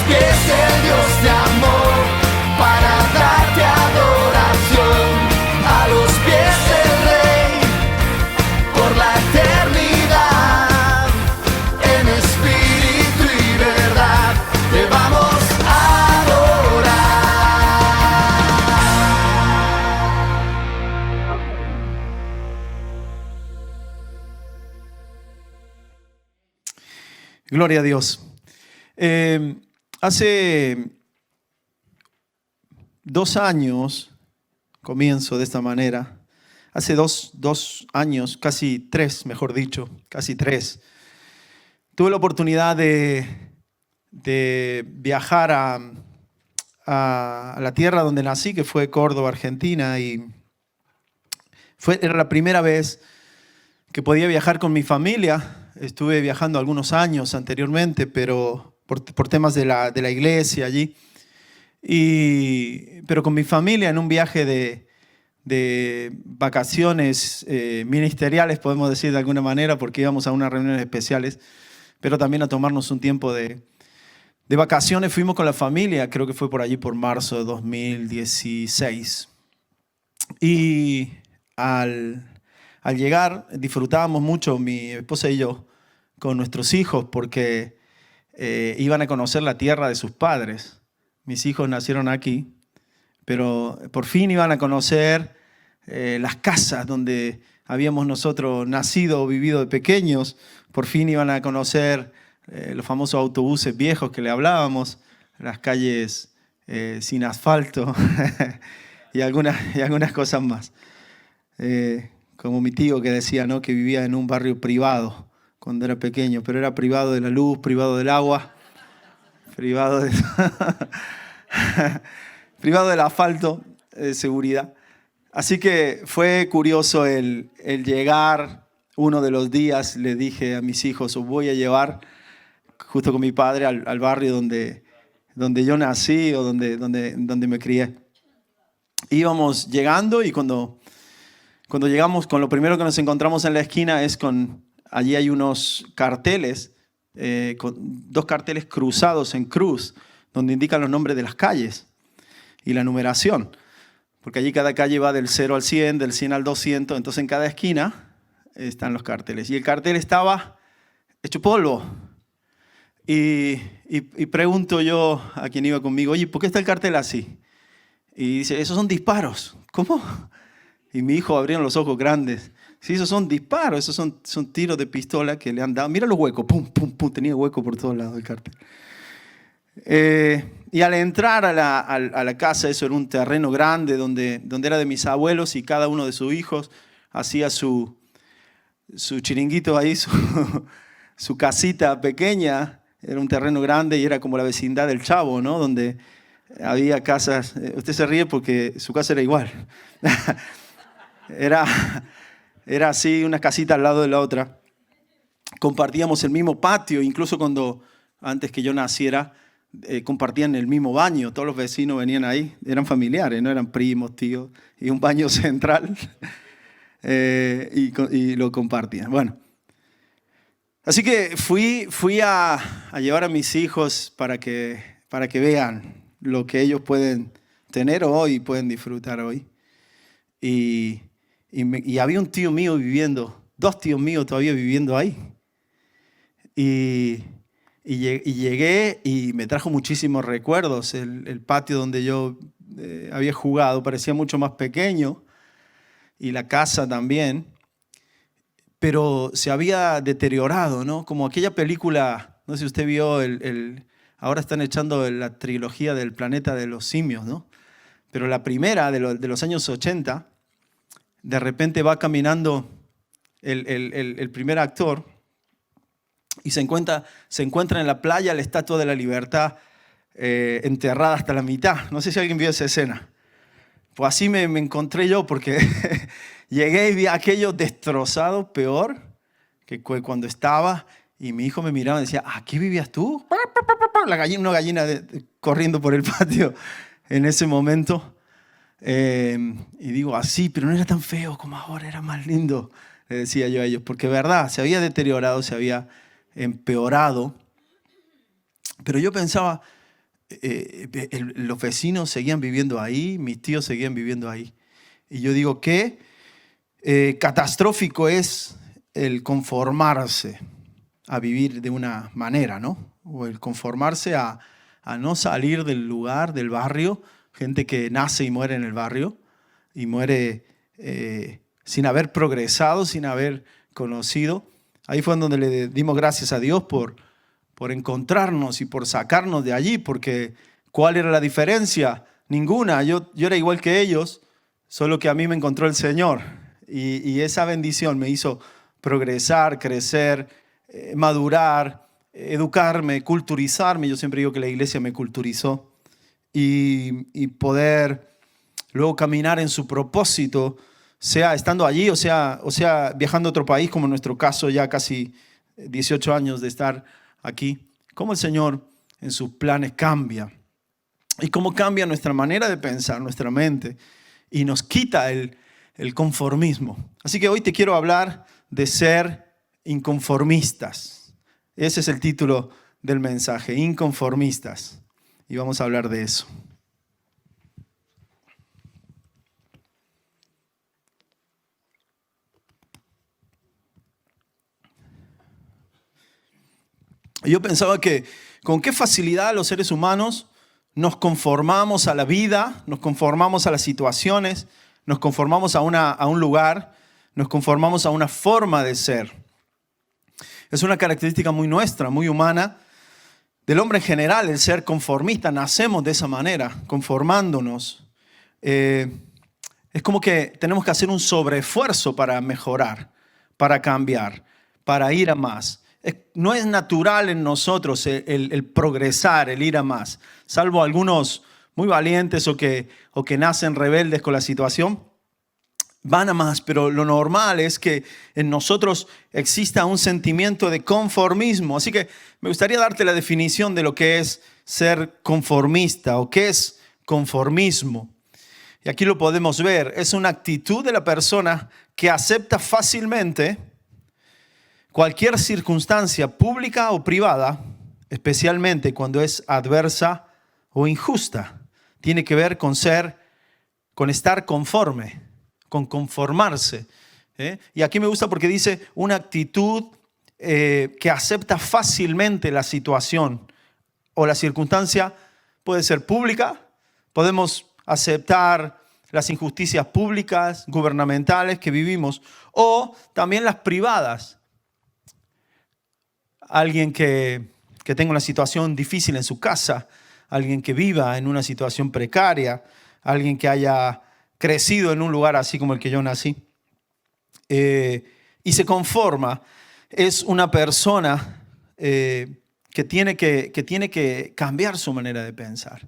pies del Dios de amor, para darte adoración, a los pies del Rey, por la eternidad, en espíritu y verdad, te vamos a adorar. Gloria a Dios. Hace 2 años, comienzo de esta manera, hace dos años, casi 3, mejor dicho, casi 3, tuve la oportunidad de viajar a la tierra donde nací, que fue Córdoba, Argentina, y era la primera vez que podía viajar con mi familia. Estuve viajando algunos años anteriormente, pero por temas de la iglesia allí. Pero con mi familia en un viaje de vacaciones ministeriales, podemos decir de alguna manera, porque íbamos a unas reuniones especiales, pero también a tomarnos un tiempo de vacaciones. Fuimos con la familia, creo que fue por allí por marzo de 2016. Y al llegar disfrutábamos mucho, mi esposa y yo, con nuestros hijos, porque iban a conocer la tierra de sus padres. Mis hijos nacieron aquí, pero por fin iban a conocer las casas donde habíamos nosotros nacido o vivido de pequeños. Por fin iban a conocer los famosos autobuses viejos que le hablábamos, las calles sin asfalto y algunas cosas más. Como mi tío que decía, ¿no?, que vivía en un barrio privado cuando era pequeño, pero era privado de la luz, privado del agua, privado del asfalto, seguridad. Así que fue curioso el llegar. Uno de los días le dije a mis hijos, os voy a llevar justo con mi padre al barrio donde yo nací o donde me crié. Íbamos llegando y cuando llegamos, con lo primero que nos encontramos en la esquina es allí hay unos carteles, con 2 carteles cruzados en cruz, donde indican los nombres de las calles y la numeración. Porque allí cada calle va del 0 al 100, del 100 al 200, entonces en cada esquina están los carteles. Y el cartel estaba hecho polvo. Y pregunto yo a quien iba conmigo, oye, ¿por qué está el cartel así? Y dice, esos son disparos. ¿Cómo? Y mi hijo abrieron los ojos grandes. Sí, esos son disparos, esos son tiros de pistola que le han dado. Mira los huecos, pum, pum, pum, tenía hueco por todos lados el cartel. Y al entrar a la casa, eso era un terreno grande donde era de mis abuelos y cada uno de sus hijos hacía su chiringuito ahí, su casita pequeña. Era un terreno grande y era como la vecindad del Chavo, ¿no?, donde había casas. Usted se ríe porque su casa era igual. Era así, una casita al lado de la otra. Compartíamos el mismo patio, incluso antes que yo naciera, compartían el mismo baño. Todos los vecinos venían ahí, eran familiares, no eran primos, tíos, y un baño central, y lo compartían. Bueno, así que fui a llevar a mis hijos para que vean lo que ellos pueden tener hoy, pueden disfrutar hoy. Y había un tío mío viviendo, 2 tíos míos todavía viviendo ahí. Y llegué y me trajo muchísimos recuerdos. El patio donde yo había jugado parecía mucho más pequeño y la casa también, pero se había deteriorado, ¿no? Como aquella película, no sé si usted vio, ahora están echando la trilogía del planeta de los simios, ¿no? Pero la primera de los años 80, de repente va caminando el primer actor y se encuentra en la playa la Estatua de la Libertad enterrada hasta la mitad. No sé si alguien vio esa escena. Pues así me encontré yo, porque llegué y vi aquello destrozado, peor que cuando estaba, y mi hijo me miraba y decía, ¿aquí vivías tú? Una gallina corriendo por el patio en ese momento. Y digo, así, pero no era tan feo como ahora, era más lindo, le decía yo a ellos, porque verdad, se había deteriorado, se había empeorado. Pero yo pensaba, los vecinos seguían viviendo ahí, mis tíos seguían viviendo ahí. Y yo digo, qué catastrófico es el conformarse a vivir de una manera, ¿no? O el conformarse a no salir del lugar, del barrio, gente que nace y muere en el barrio y muere sin haber progresado, sin haber conocido. Ahí fue donde le dimos gracias a Dios por encontrarnos y por sacarnos de allí, porque ¿cuál era la diferencia? Ninguna. Yo era igual que ellos, solo que a mí me encontró el Señor y esa bendición me hizo progresar, crecer, madurar, educarme, culturizarme. Yo siempre digo que la iglesia me culturizó y poder luego caminar en su propósito, sea estando allí o sea viajando a otro país, como en nuestro caso ya casi 18 años de estar aquí. Cómo el Señor en sus planes cambia y cómo cambia nuestra manera de pensar, nuestra mente, y nos quita el conformismo. Así que hoy te quiero hablar de ser inconformistas. Ese es el título del mensaje, inconformistas. Y vamos a hablar de eso. Yo pensaba que con qué facilidad los seres humanos nos conformamos a la vida, nos conformamos a las situaciones, nos conformamos a un lugar, nos conformamos a una forma de ser. Es una característica muy nuestra, muy humana, del hombre en general, el ser conformista. Nacemos de esa manera, conformándonos. Es como que tenemos que hacer un sobreesfuerzo para mejorar, para cambiar, para ir a más. No es natural en nosotros el progresar, el ir a más, salvo algunos muy valientes o que nacen rebeldes con la situación, van a más, pero lo normal es que en nosotros exista un sentimiento de conformismo. Así que me gustaría darte la definición de lo que es ser conformista o qué es conformismo. Y aquí lo podemos ver, es una actitud de la persona que acepta fácilmente cualquier circunstancia pública o privada, especialmente cuando es adversa o injusta. Tiene que ver con estar conforme, con conformarse. Y aquí me gusta porque dice una actitud que acepta fácilmente la situación o la circunstancia. Puede ser pública, podemos aceptar las injusticias públicas, gubernamentales que vivimos, o también las privadas. Alguien que tenga una situación difícil en su casa, alguien que viva en una situación precaria, alguien que haya crecido en un lugar así como el que yo nací, y se conforma, es una persona que tiene que cambiar su manera de pensar.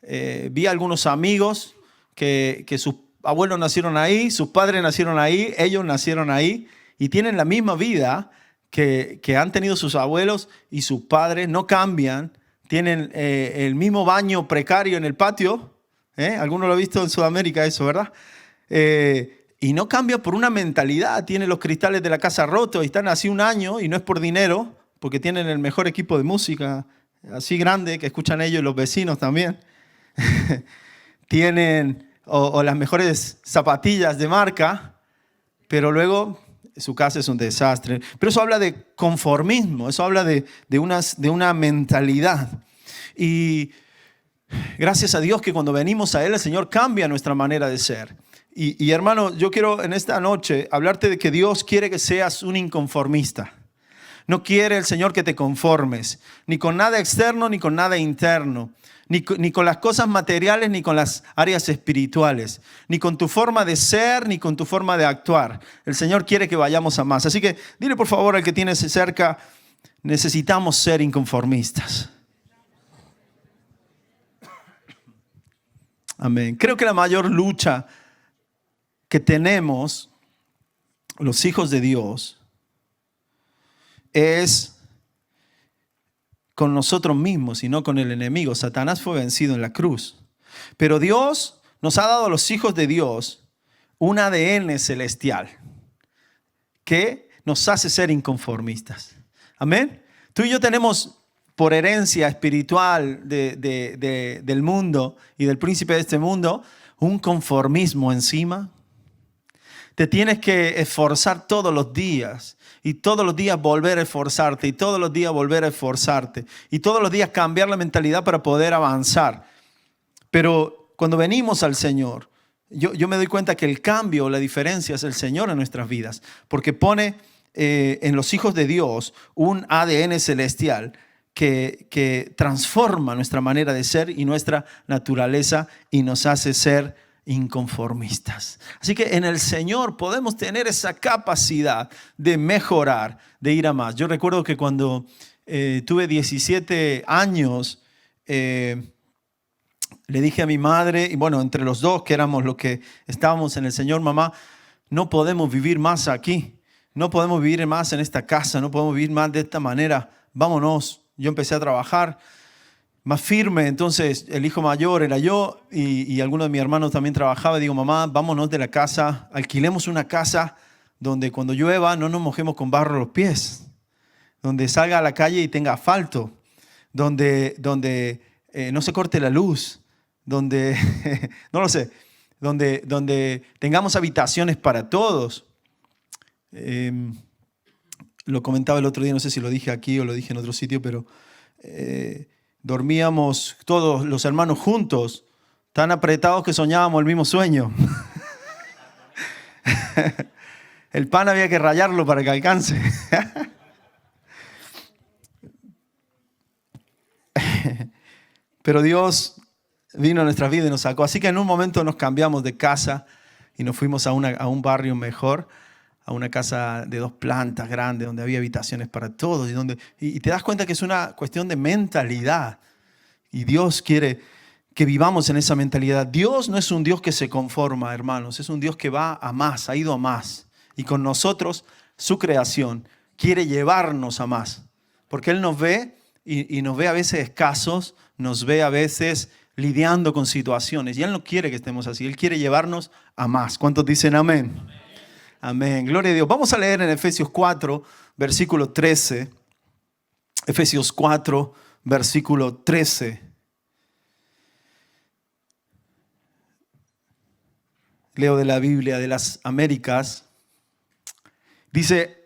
Vi algunos amigos que sus abuelos nacieron ahí, sus padres nacieron ahí, ellos nacieron ahí y tienen la misma vida que han tenido sus abuelos y sus padres, no cambian, tienen el mismo baño precario en el patio. Alguno lo ha visto en Sudamérica eso, ¿verdad? Y no cambia por una mentalidad. Tienen los cristales de la casa rotos y están así un año y no es por dinero, porque tienen el mejor equipo de música, así grande, que escuchan ellos y los vecinos también. Tienen o las mejores zapatillas de marca, pero luego su casa es un desastre. Pero eso habla de conformismo, eso habla de una mentalidad. Y gracias a Dios que cuando venimos a Él, el Señor cambia nuestra manera de ser. Y hermano, yo quiero en esta noche hablarte de que Dios quiere que seas un inconformista. No quiere el Señor que te conformes, ni con nada externo, ni con nada interno, ni con las cosas materiales, ni con las áreas espirituales, ni con tu forma de ser, ni con tu forma de actuar. El Señor quiere que vayamos a más. Así que dile por favor al que tienes cerca, necesitamos ser inconformistas. Amén. Creo que la mayor lucha que tenemos los hijos de Dios es con nosotros mismos y no con el enemigo. Satanás fue vencido en la cruz. Pero Dios nos ha dado a los hijos de Dios un ADN celestial que nos hace ser inconformistas. Amén. Tú y yo tenemos por herencia espiritual del mundo y del príncipe de este mundo, un conformismo encima. Te tienes que esforzar todos los días y todos los días volver a esforzarte y todos los días volver a esforzarte y todos los días cambiar la mentalidad para poder avanzar. Pero cuando venimos al Señor, yo me doy cuenta que el cambio, la diferencia es el Señor en nuestras vidas, porque pone en los hijos de Dios un ADN celestial que transforma nuestra manera de ser y nuestra naturaleza y nos hace ser inconformistas. Así que en el Señor podemos tener esa capacidad de mejorar, de ir a más. Yo recuerdo que cuando tuve 17 años, le dije a mi madre, y bueno, entre los dos que éramos los que estábamos en el Señor, mamá, no podemos vivir más aquí, no podemos vivir más en esta casa, no podemos vivir más de esta manera, vámonos. Yo empecé a trabajar más firme, entonces el hijo mayor era yo y alguno de mis hermanos también trabajaba. Digo, mamá, vámonos de la casa, alquilemos una casa donde cuando llueva no nos mojemos con barro los pies, donde salga a la calle y tenga asfalto, donde no se corte la luz, donde, no lo sé, donde tengamos habitaciones para todos. Lo comentaba el otro día, no sé si lo dije aquí o lo dije en otro sitio, pero dormíamos todos los hermanos juntos, tan apretados que soñábamos el mismo sueño. El pan había que rallarlo para que alcance. Pero Dios vino a nuestra vida y nos sacó. Así que en un momento nos cambiamos de casa y nos fuimos a un barrio mejor, a una casa de 2 plantas grande, donde había habitaciones para todos. Y te das cuenta que es una cuestión de mentalidad. Y Dios quiere que vivamos en esa mentalidad. Dios no es un Dios que se conforma, hermanos. Es un Dios que va a más, ha ido a más. Y con nosotros, su creación, quiere llevarnos a más. Porque Él nos ve y nos ve a veces escasos, nos ve a veces lidiando con situaciones. Y Él no quiere que estemos así. Él quiere llevarnos a más. ¿Cuántos dicen amén? Amén. Gloria a Dios. Vamos a leer en Efesios 4, versículo 13. Efesios 4, versículo 13. Leo de la Biblia de las Américas. Dice,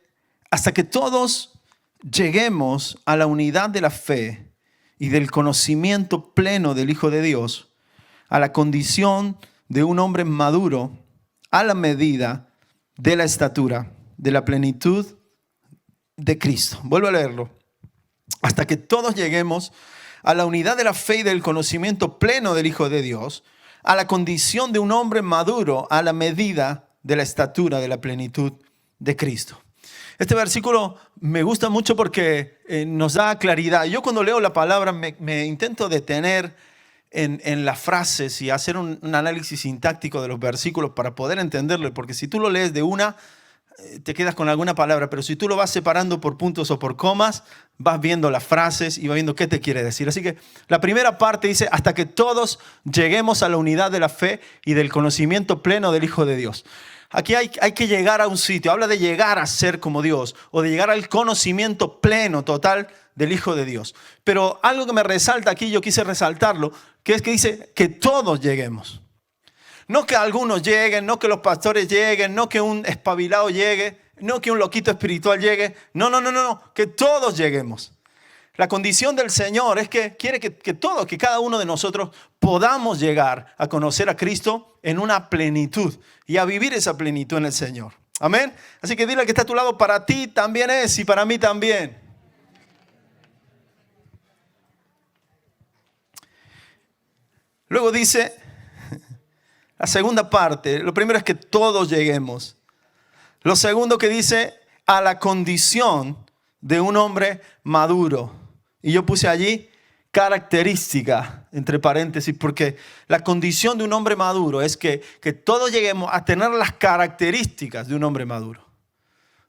hasta que todos lleguemos a la unidad de la fe y del conocimiento pleno del Hijo de Dios, a la condición de un hombre maduro, a la medida de la estatura, de la plenitud de Cristo. Vuelvo a leerlo. Hasta que todos lleguemos a la unidad de la fe y del conocimiento pleno del Hijo de Dios, a la condición de un hombre maduro, a la medida de la estatura, de la plenitud de Cristo. Este versículo me gusta mucho porque nos da claridad. Yo cuando leo la palabra me intento detener en las frases y hacer un análisis sintáctico de los versículos para poder entenderlo, porque si tú lo lees de una, te quedas con alguna palabra, pero si tú lo vas separando por puntos o por comas, vas viendo las frases y vas viendo qué te quiere decir. Así que la primera parte dice, hasta que todos lleguemos a la unidad de la fe y del conocimiento pleno del Hijo de Dios. Aquí hay que llegar a un sitio, habla de llegar a ser como Dios o de llegar al conocimiento pleno, total del Hijo de Dios. Pero algo que me resalta aquí, yo quise resaltarlo, que es que dice que todos lleguemos. No que algunos lleguen, no que los pastores lleguen, no que un espabilado llegue, no que un loquito espiritual llegue. No, que todos lleguemos. La condición del Señor es que quiere que todos, que cada uno de nosotros podamos llegar a conocer a Cristo en una plenitud y a vivir esa plenitud en el Señor. Amén. Así que dile al que está a tu lado, para ti también es y para mí también. Luego dice, la segunda parte, lo primero es que todos lleguemos. Lo segundo que dice, a la condición de un hombre maduro. Y yo puse allí característica, entre paréntesis, porque la condición de un hombre maduro es que todos lleguemos a tener las características de un hombre maduro,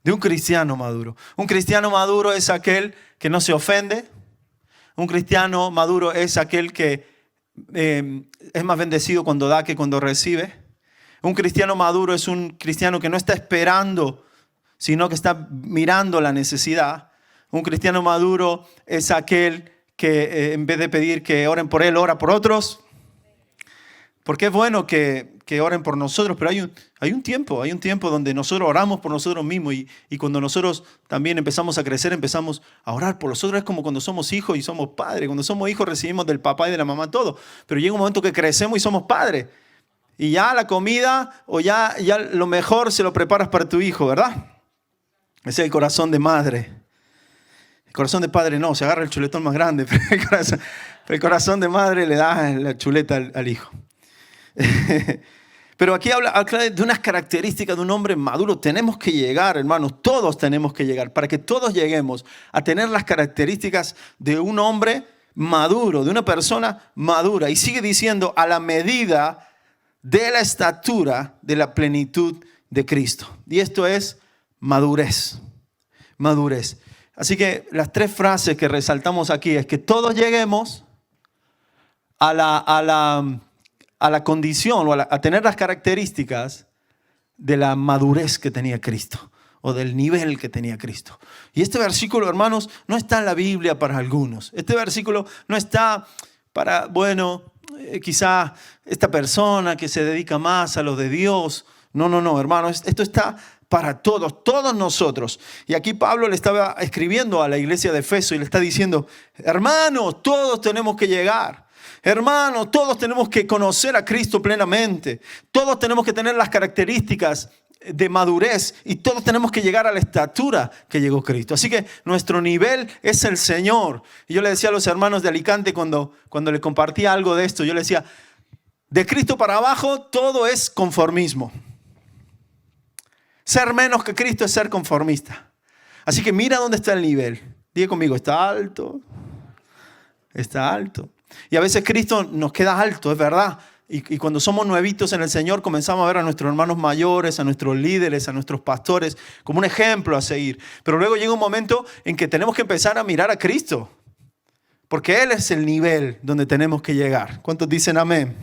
de un cristiano maduro. Un cristiano maduro es aquel que no se ofende. Un cristiano maduro es aquel que es más bendecido cuando da que cuando recibe. Un cristiano maduro es un cristiano que no está esperando, sino que está mirando la necesidad. Un cristiano maduro es aquel que en vez de pedir que oren por él, ora por otros. Porque es bueno que oren por nosotros, pero hay un tiempo donde nosotros oramos por nosotros mismos y cuando nosotros también empezamos a crecer, empezamos a orar por los otros. Es como cuando somos hijos y somos padres. Cuando somos hijos recibimos del papá y de la mamá todo, pero llega un momento que crecemos y somos padres. Y ya la comida o ya lo mejor se lo preparas para tu hijo, ¿verdad? Ese es el corazón de madre. El corazón de padre no, se agarra el chuletón más grande, pero el corazón de madre le da la chuleta al hijo. Pero aquí habla de unas características de un hombre maduro. Tenemos que llegar, hermanos, todos tenemos que llegar, para que todos lleguemos a tener las características de un hombre maduro, de una persona madura. Y sigue diciendo, a la medida de la estatura de la plenitud de Cristo. Y esto es madurez, madurez. Así que las tres frases que resaltamos aquí es que todos lleguemos a la condición o a tener las características de la madurez que tenía Cristo o del nivel que tenía Cristo. Y este versículo, hermanos, no está en la Biblia para algunos. Este versículo no está para, quizá esta persona que se dedica más a lo de Dios. No, hermanos, esto está para todos nosotros. Y aquí Pablo le estaba escribiendo a la iglesia de Efeso y le está diciendo, hermanos, todos tenemos que llegar. Hermanos, todos tenemos que conocer a Cristo plenamente. Todos tenemos que tener las características de madurez y todos tenemos que llegar a la estatura que llegó Cristo. Así que nuestro nivel es el Señor. Y yo le decía a los hermanos de Alicante cuando le compartía algo de esto, yo le decía, de Cristo para abajo todo es conformismo. Ser menos que Cristo es ser conformista. Así que mira dónde está el nivel. Diga conmigo, está alto. Está alto. Y a veces Cristo nos queda alto, es verdad. Y cuando somos nuevitos en el Señor, comenzamos a ver a nuestros hermanos mayores, a nuestros líderes, a nuestros pastores, como un ejemplo a seguir. Pero luego llega un momento en que tenemos que empezar a mirar a Cristo. Porque Él es el nivel donde tenemos que llegar. ¿Cuántos dicen amén?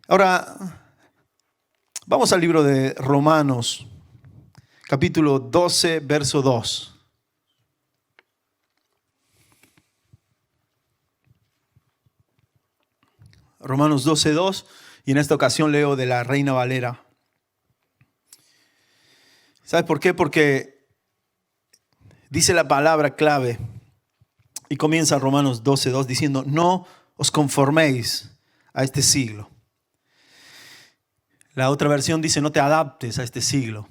Ahora, vamos al libro de Romanos, capítulo 12, verso 2. Romanos 12:2, y en esta ocasión leo de la Reina Valera. ¿Sabes por qué? Porque dice la palabra clave y comienza Romanos 12:2 diciendo, no os conforméis a este siglo. La otra versión dice, no te adaptes a este siglo.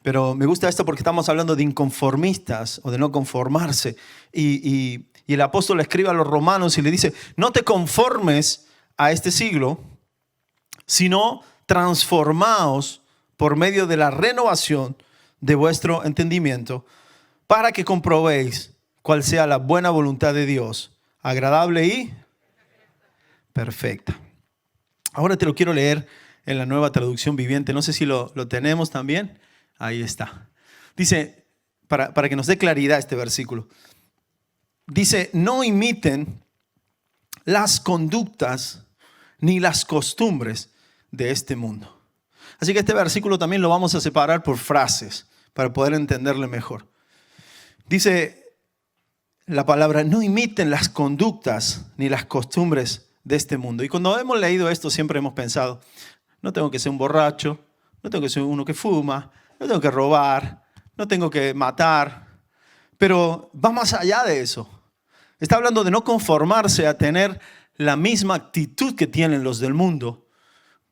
Pero me gusta esto porque estamos hablando de inconformistas o de no conformarse. Y el apóstol le escribe a los romanos y le dice, no te conformes a este siglo, sino transformaos por medio de la renovación de vuestro entendimiento, para que comprobéis cuál sea la buena voluntad de Dios, agradable y perfecta. Ahora te lo quiero leer en la Nueva Traducción Viviente. No sé si lo tenemos también. Ahí está. Dice, para que nos dé claridad este versículo. Dice, no imiten las conductas ni las costumbres de este mundo. Así que este versículo también lo vamos a separar por frases para poder entenderle mejor. Dice la palabra, no imiten las conductas ni las costumbres de este mundo. Y cuando hemos leído esto siempre hemos pensado, no tengo que ser un borracho, no tengo que ser uno que fuma, no tengo que robar, no tengo que matar. Pero va más allá de eso. Está hablando de no conformarse a tener la misma actitud que tienen los del mundo,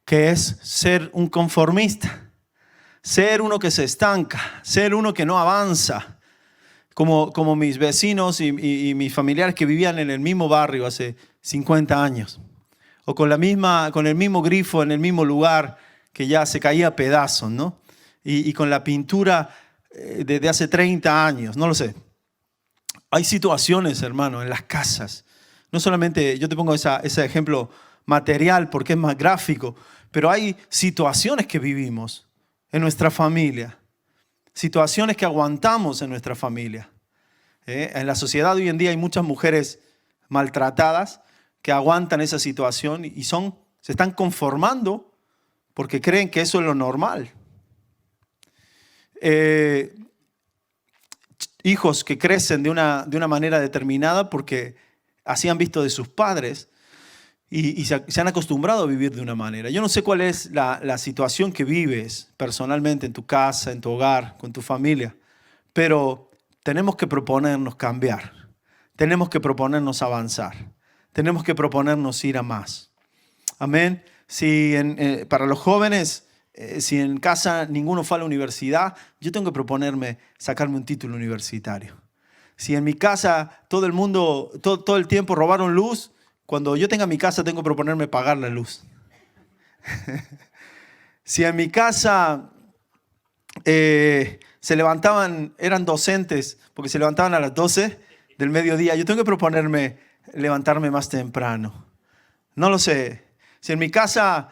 que es ser un conformista, ser uno que se estanca, ser uno que no avanza, como mis vecinos y mis familiares que vivían en el mismo barrio hace 50 años, o con el mismo grifo en el mismo lugar que ya se caía a pedazos, ¿no? Y con la pintura de hace 30 años, no lo sé. Hay situaciones, hermano, en las casas. No solamente, yo te pongo ese ejemplo material porque es más gráfico, pero hay situaciones que vivimos en nuestra familia, situaciones que aguantamos en nuestra familia. En la sociedad hoy en día hay muchas mujeres maltratadas que aguantan esa situación y se están conformando porque creen que eso es lo normal. hijos que crecen de una manera determinada porque así han visto de sus padres y se han acostumbrado a vivir de una manera. Yo no sé cuál es la situación que vives personalmente en tu casa, en tu hogar, con tu familia, pero tenemos que proponernos cambiar, tenemos que avanzar, tenemos que proponernos ir a más. Amén. Si para los jóvenes, si en casa ninguno fue a la universidad, yo tengo que proponerme sacarme un título universitario. Si en mi casa todo el mundo, todo el tiempo robaron luz, cuando yo tenga mi casa tengo que proponerme pagar la luz. Si en mi casa se levantaban, eran docentes, porque se levantaban a las 12 del mediodía, yo tengo que proponerme levantarme más temprano. No lo sé. Si en mi casa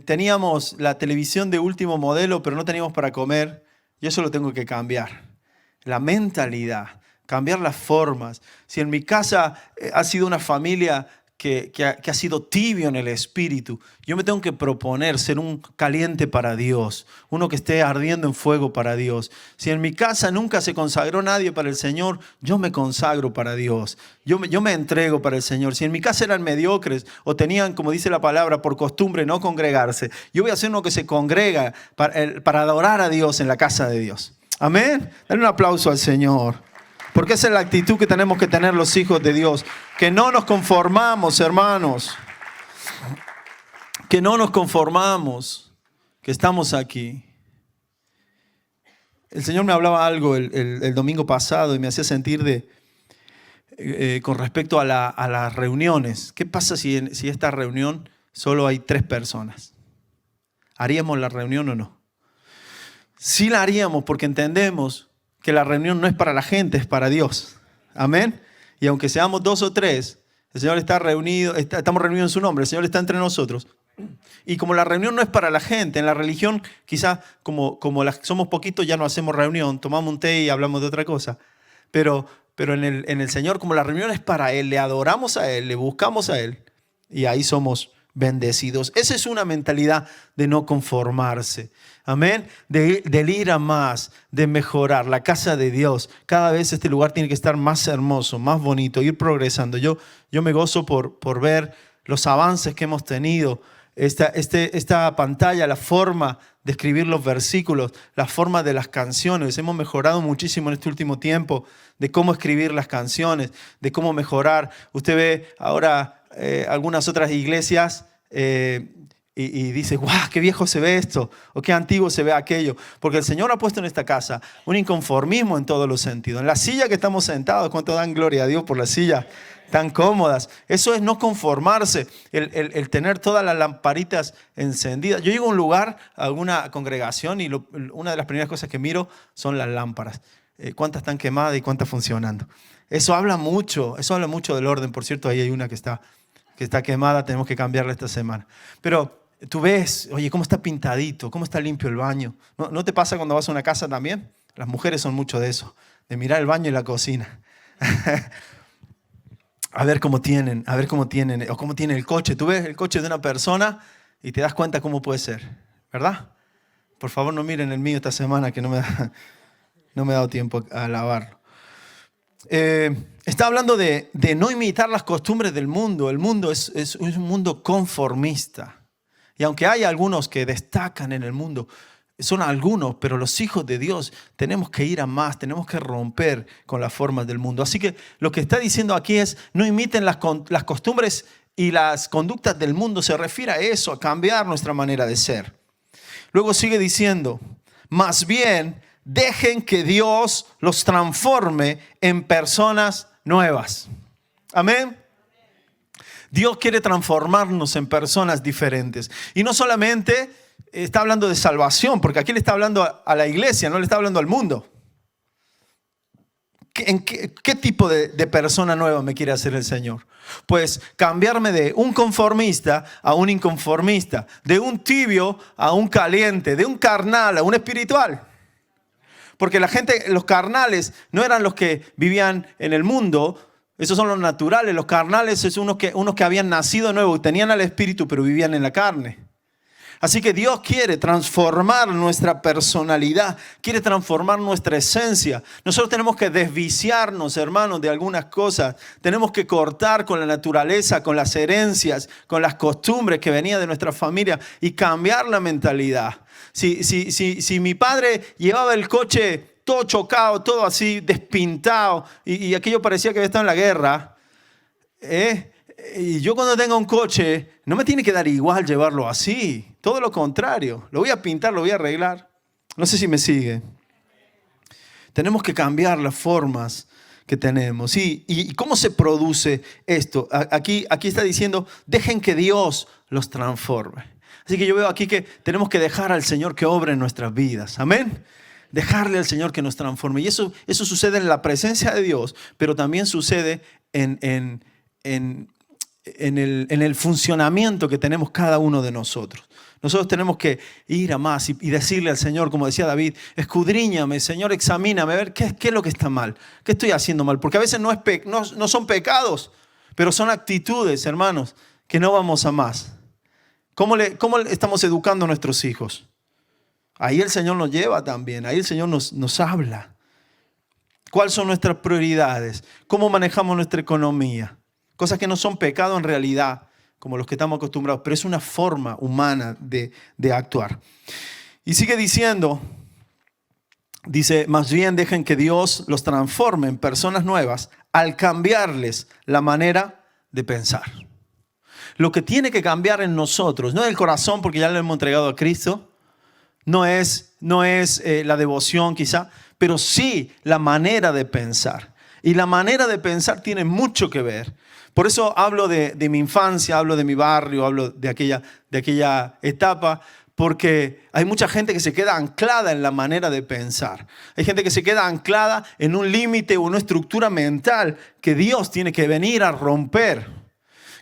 teníamos la televisión de último modelo, pero no teníamos para comer, yo eso lo tengo que cambiar. La mentalidad, cambiar las formas. Si en mi casa ha sido una familia que ha sido tibio en el espíritu, yo me tengo que proponer ser un caliente para Dios, uno que esté ardiendo en fuego para Dios. Si en mi casa nunca se consagró nadie para el Señor, yo me consagro para Dios, yo me entrego para el Señor. Si en mi casa eran mediocres o tenían, como dice la palabra, por costumbre no congregarse, yo voy a ser uno que se congrega para adorar a Dios en la casa de Dios. Amén. Dale un aplauso al Señor. Porque esa es la actitud que tenemos que tener los hijos de Dios. Que no nos conformamos, hermanos. Que no nos conformamos. Que estamos aquí. El Señor me hablaba algo el domingo pasado y me hacía sentir con respecto a las reuniones. ¿Qué pasa si esta reunión solo hay 3 personas? ¿Haríamos la reunión o no? Sí la haríamos porque entendemos que la reunión no es para la gente, es para Dios. Amén. Y aunque seamos 2 o 3, el Señor está reunido, estamos reunidos en su nombre, el Señor está entre nosotros. Y como la reunión no es para la gente, en la religión quizás como somos poquitos ya no hacemos reunión, tomamos un té y hablamos de otra cosa. Pero en el Señor, como la reunión es para Él, le adoramos a Él, le buscamos a Él y ahí somos bendecidos. Esa es una mentalidad de no conformarse. Amén. Del ir a más, de mejorar la casa de Dios. Cada vez este lugar tiene que estar más hermoso, más bonito, ir progresando. Yo me gozo por ver los avances que hemos tenido. Esta pantalla, la forma de escribir los versículos, la forma de las canciones. Hemos mejorado muchísimo en este último tiempo de cómo escribir las canciones, de cómo mejorar. Usted ve ahora algunas otras iglesias y dice, ¡guau! ¡Qué viejo se ve esto! O qué antiguo se ve aquello. Porque el Señor ha puesto en esta casa un inconformismo en todos los sentidos. En la silla que estamos sentados, ¿cuánto dan gloria a Dios por la silla? Tan cómodas. Eso es no conformarse, el tener todas las lamparitas encendidas. Yo llego a un lugar, a alguna congregación, y una de las primeras cosas que miro son las lámparas. Cuántas están quemadas y cuántas funcionando. Eso habla mucho del orden. Por cierto, ahí hay una que está quemada, tenemos que cambiarla esta semana. Pero tú ves, oye, cómo está pintadito, cómo está limpio el baño. ¿No te pasa cuando vas a una casa también? Las mujeres son mucho de eso, de mirar el baño y la cocina. A ver cómo tienen, o cómo tiene el coche. Tú ves el coche de una persona y te das cuenta cómo puede ser, ¿verdad? Por favor, no miren el mío esta semana, que no me he dado tiempo a lavarlo. Está hablando de no imitar las costumbres del mundo. El mundo es un mundo conformista. Y aunque hay algunos que destacan en el mundo, son algunos, pero los hijos de Dios tenemos que ir a más, tenemos que romper con las formas del mundo. Así que lo que está diciendo aquí es, no imiten las costumbres y las conductas del mundo. Se refiere a eso, a cambiar nuestra manera de ser. Luego sigue diciendo, más bien dejen que Dios los transforme en personas nuevas. Amén. Dios quiere transformarnos en personas diferentes. Y no solamente está hablando de salvación, porque aquí le está hablando a la iglesia, no le está hablando al mundo. ¿Qué tipo de persona nueva me quiere hacer el Señor? Pues cambiarme de un conformista a un inconformista, de un tibio a un caliente, de un carnal a un espiritual. Porque los carnales no eran los que vivían en el mundo. Esos son los naturales. Los carnales son unos que habían nacido de nuevo y tenían al espíritu, pero vivían en la carne. Así que Dios quiere transformar nuestra personalidad, quiere transformar nuestra esencia. Nosotros tenemos que desviciarnos, hermanos, de algunas cosas. Tenemos que cortar con la naturaleza, con las herencias, con las costumbres que venían de nuestra familia y cambiar la mentalidad. Si mi padre llevaba el coche todo chocado, todo así despintado y aquello parecía que había estado en la guerra, y yo cuando tenga un coche, no me tiene que dar igual llevarlo así. Todo lo contrario. Lo voy a pintar, lo voy a arreglar. No sé si me sigue. Tenemos que cambiar las formas que tenemos. ¿Y cómo se produce esto? Aquí está diciendo, dejen que Dios los transforme. Así que yo veo aquí que tenemos que dejar al Señor que obre en nuestras vidas. Amén. Dejarle al Señor que nos transforme. Y eso sucede en la presencia de Dios, pero también sucede en el funcionamiento que tenemos cada uno de nosotros. Nosotros tenemos que ir a más y decirle al Señor, como decía David, escudriñame, Señor, examíname, a ver qué es lo que está mal, qué estoy haciendo mal. Porque a veces no son pecados, pero son actitudes, hermanos, que no vamos a más. ¿Cómo estamos educando a nuestros hijos? Ahí el Señor nos lleva también, ahí el Señor nos habla. ¿Cuáles son nuestras prioridades? ¿Cómo manejamos nuestra economía? Cosas que no son pecado en realidad, como los que estamos acostumbrados, pero es una forma humana de actuar. Y sigue diciendo, dice, más bien dejen que Dios los transforme en personas nuevas al cambiarles la manera de pensar. Lo que tiene que cambiar en nosotros, no es el corazón porque ya lo hemos entregado a Cristo, no es la devoción quizá, pero sí la manera de pensar. Y la manera de pensar tiene mucho que ver. Por eso hablo de mi infancia, hablo de mi barrio, hablo de aquella etapa, porque hay mucha gente que se queda anclada en la manera de pensar. Hay gente que se queda anclada en un límite o una estructura mental que Dios tiene que venir a romper,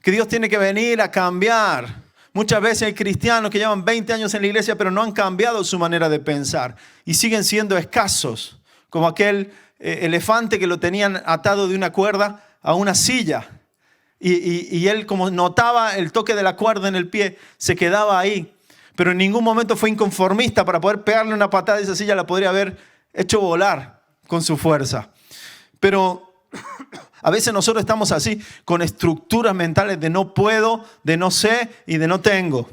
que Dios tiene que venir a cambiar. Muchas veces hay cristianos que llevan 20 años en la iglesia, pero no han cambiado su manera de pensar y siguen siendo escasos, como aquel elefante que lo tenían atado de una cuerda a una silla. Y él, como notaba el toque de la cuerda en el pie, se quedaba ahí. Pero en ningún momento fue inconformista. Para poder pegarle una patada a esa silla la podría haber hecho volar con su fuerza. Pero a veces nosotros estamos así, con estructuras mentales de no puedo, de no sé y de no tengo.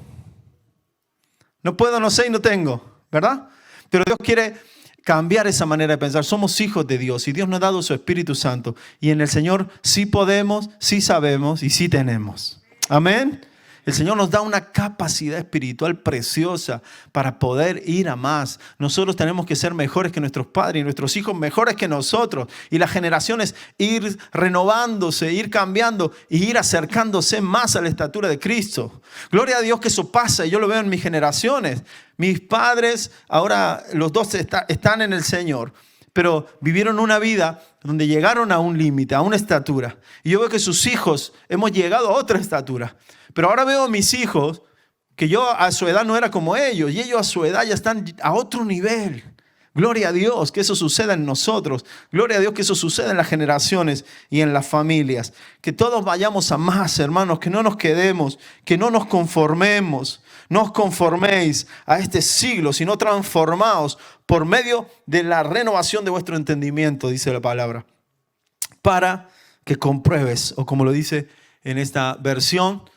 No puedo, no sé y no tengo, ¿verdad? Pero Dios quiere cambiar esa manera de pensar. Somos hijos de Dios y Dios nos ha dado su Espíritu Santo. Y en el Señor sí podemos, sí sabemos y sí tenemos. Amén. El Señor nos da una capacidad espiritual preciosa para poder ir a más. Nosotros tenemos que ser mejores que nuestros padres y nuestros hijos mejores que nosotros. Y las generaciones ir renovándose, ir cambiando y ir acercándose más a la estatura de Cristo. Gloria a Dios que eso pasa y yo lo veo en mis generaciones. Mis padres, ahora los dos están en el Señor, pero vivieron una vida donde llegaron a un límite, a una estatura. Y yo veo que sus hijos hemos llegado a otra estatura. Pero ahora veo a mis hijos que yo a su edad no era como ellos y ellos a su edad ya están a otro nivel. Gloria a Dios que eso suceda en nosotros. Gloria a Dios que eso suceda en las generaciones y en las familias. Que todos vayamos a más, hermanos, que no nos quedemos, que no nos conformemos. No os conforméis a este siglo, sino transformaos por medio de la renovación de vuestro entendimiento, dice la palabra. Para que compruebes, o como lo dice en esta versión,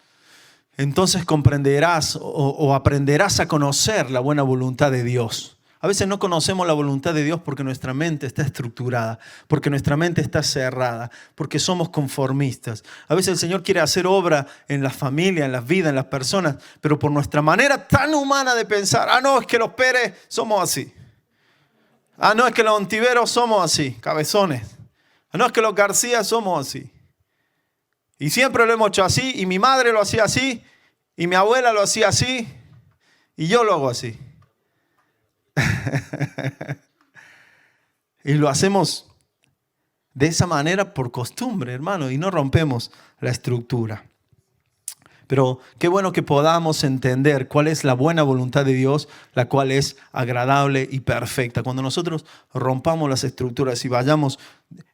entonces comprenderás o aprenderás a conocer la buena voluntad de Dios. A veces no conocemos la voluntad de Dios porque nuestra mente está estructurada, porque nuestra mente está cerrada, porque somos conformistas. A veces el Señor quiere hacer obra en las familias, en las vidas, en las personas, pero por nuestra manera tan humana de pensar, no, es que los Pérez somos así. No, es que los Ontiveros somos así, cabezones. No, es que los García somos así. Y siempre lo hemos hecho así, y mi madre lo hacía así, y mi abuela lo hacía así, y yo lo hago así. Y lo hacemos de esa manera por costumbre, hermano, y no rompemos la estructura. Pero qué bueno que podamos entender cuál es la buena voluntad de Dios, la cual es agradable y perfecta. Cuando nosotros rompamos las estructuras y vayamos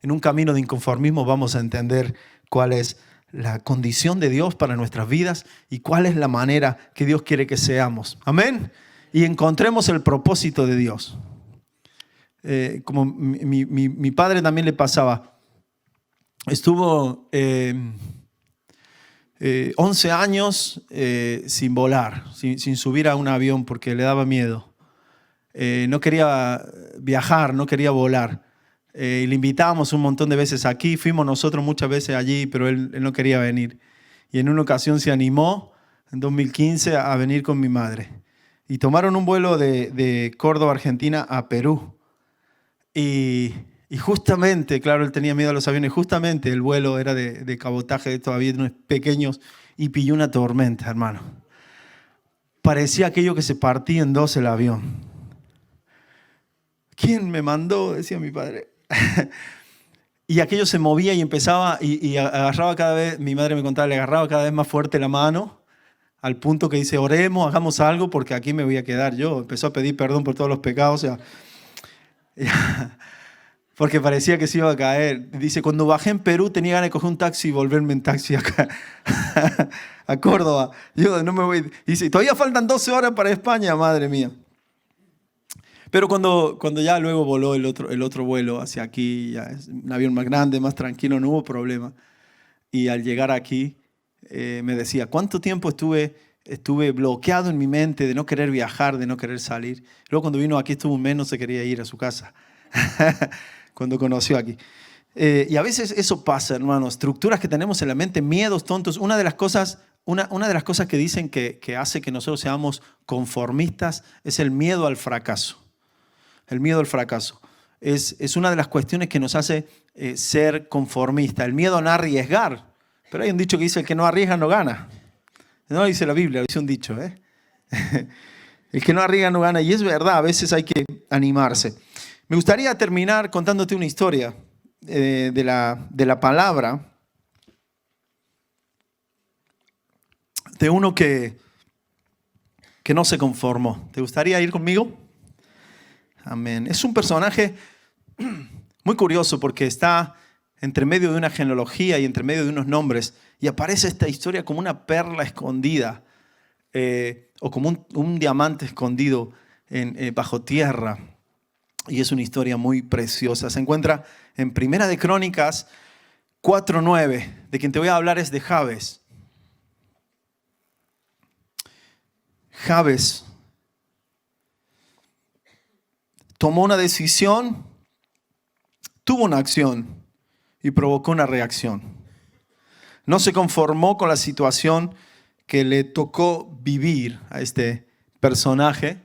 en un camino de inconformismo, vamos a entender cuál es la condición de Dios para nuestras vidas y cuál es la manera que Dios quiere que seamos. Amén. Y encontremos el propósito de Dios. Como mi padre también le pasaba. Estuvo 11 años sin volar, sin subir a un avión porque le daba miedo. No quería viajar, no quería volar. Y le invitábamos un montón de veces aquí, fuimos nosotros muchas veces allí, pero él no quería venir. Y en una ocasión se animó, en 2015, a venir con mi madre. Y tomaron un vuelo de Córdoba, Argentina, a Perú. Y justamente, claro, él tenía miedo a los aviones, justamente el vuelo era de cabotaje de estos aviones pequeños y pilló una tormenta, hermano. Parecía aquello que se partía en dos el avión. ¿Quién me mandó?, decía mi padre. Y aquello se movía y empezaba y agarraba cada vez, mi madre me contaba, le agarraba cada vez más fuerte la mano, al punto que dice, oremos, hagamos algo porque aquí me voy a quedar yo. Empezó a pedir perdón por todos los pecados, o sea, porque parecía que se iba a caer. Dice, cuando bajé en Perú tenía ganas de coger un taxi y volverme en taxi acá, a Córdoba. Yo no me voy. Dice, todavía faltan 12 horas para España, madre mía. Pero cuando ya luego voló el otro vuelo hacia aquí, ya es un avión más grande, más tranquilo, no hubo problema. Y al llegar aquí me decía, ¿cuánto tiempo estuve bloqueado en mi mente de no querer viajar, de no querer salir? Luego cuando vino aquí estuvo un mes, no se quería ir a su casa. Cuando conoció aquí. Y a veces eso pasa, hermano. Estructuras que tenemos en la mente, miedos tontos. Una de las cosas que dicen que hace que nosotros seamos conformistas es el miedo al fracaso. El miedo al fracaso es una de las cuestiones que nos hace ser conformista. El miedo a no arriesgar. Pero hay un dicho que dice, el que no arriesga no gana. No lo dice la Biblia, lo dice un dicho. El que no arriesga no gana. Y es verdad, a veces hay que animarse. Me gustaría terminar contándote una historia de la palabra de uno que no se conformó. ¿Te gustaría ir conmigo? Amén. Es un personaje muy curioso porque está entre medio de una genealogía y entre medio de unos nombres y aparece esta historia como una perla escondida o como un diamante escondido bajo tierra. Y es una historia muy preciosa. Se encuentra en Primera de Crónicas 4:9. De quien te voy a hablar es de Jabes. Jabes tomó una decisión, tuvo una acción y provocó una reacción. No se conformó con la situación que le tocó vivir a este personaje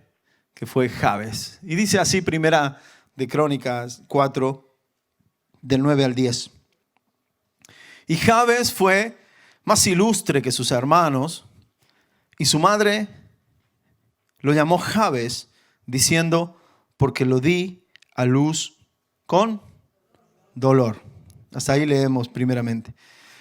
que fue Jabes. Y dice así Primera de Crónicas 4, del 9 al 10. Y Jabes fue más ilustre que sus hermanos, y su madre lo llamó Jabes, diciendo, porque lo di a luz con dolor. Hasta ahí leemos primeramente.